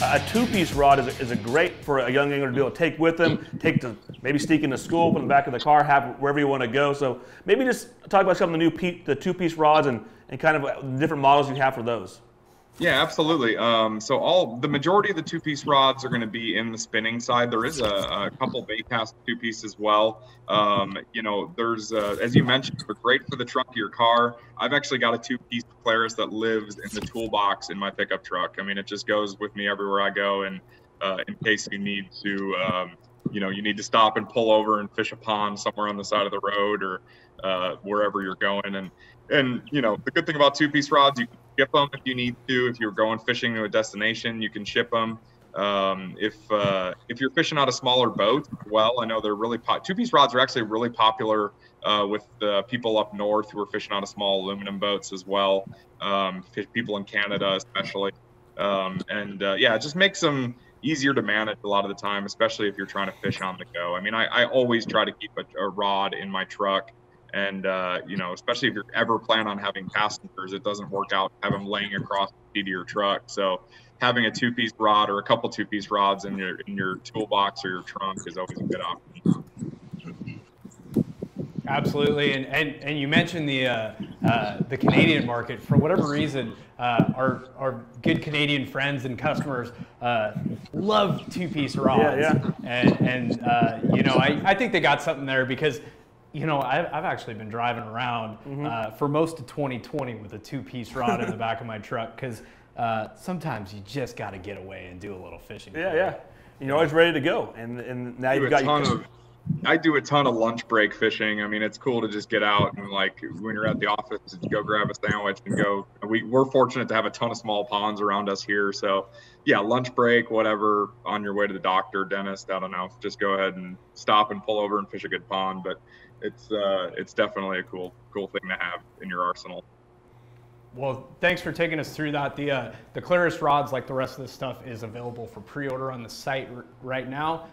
a two-piece rod is a great for a young angler to be able to take with them, take to maybe sneak into school, put in the back of the car, have wherever you want to go. So maybe just talk about some of the two-piece rods and kind of the different models you have for those. Yeah, absolutely. So the majority of the two-piece rods are going to be in the spinning side. There is a couple ICAST two-piece as well. There's as you mentioned, they're great for the trunk of your car. I've actually got a two-piece Clarus that lives in the toolbox in my pickup truck. I mean, it just goes with me everywhere I go, and in case you need to, you need to stop and pull over and fish a pond somewhere on the side of the road or wherever you're going. And the good thing about two-piece rods, you can ship them if you need to. If you're going fishing to a destination, you can ship them. If you're fishing out of smaller boats, well, I know they're really two-piece rods are actually really popular with the people up north who are fishing out of small aluminum boats as well. People in Canada especially, it just makes them easier to manage a lot of the time, especially if you're trying to fish on the go. I mean, I always try to keep a rod in my truck. And, especially if you're ever plan on having passengers, it doesn't work out to have them laying across the seat of your truck. So having a two-piece rod or a couple two-piece rods in your toolbox or your trunk is always a good option. Absolutely, and you mentioned the Canadian market. For whatever reason, our good Canadian friends and customers love two-piece rods. I think they got something there because I've actually been driving around for most of 2020 with a two-piece rod in the back of my truck because sometimes you just got to get away and do a little fishing. Yeah. You're always ready to go, and now you've got I do a ton of lunch break fishing. I mean, it's cool to just get out and when you're at the office, go grab a sandwich and go. We're fortunate to have a ton of small ponds around us here. So yeah, lunch break, whatever, on your way to the doctor, dentist, I don't know, just go ahead and stop and pull over and fish a good pond. But it's definitely a cool thing to have in your arsenal. Well, thanks for taking us through that. The Clarus rods, like the rest of this stuff, is available for pre-order on the site right now.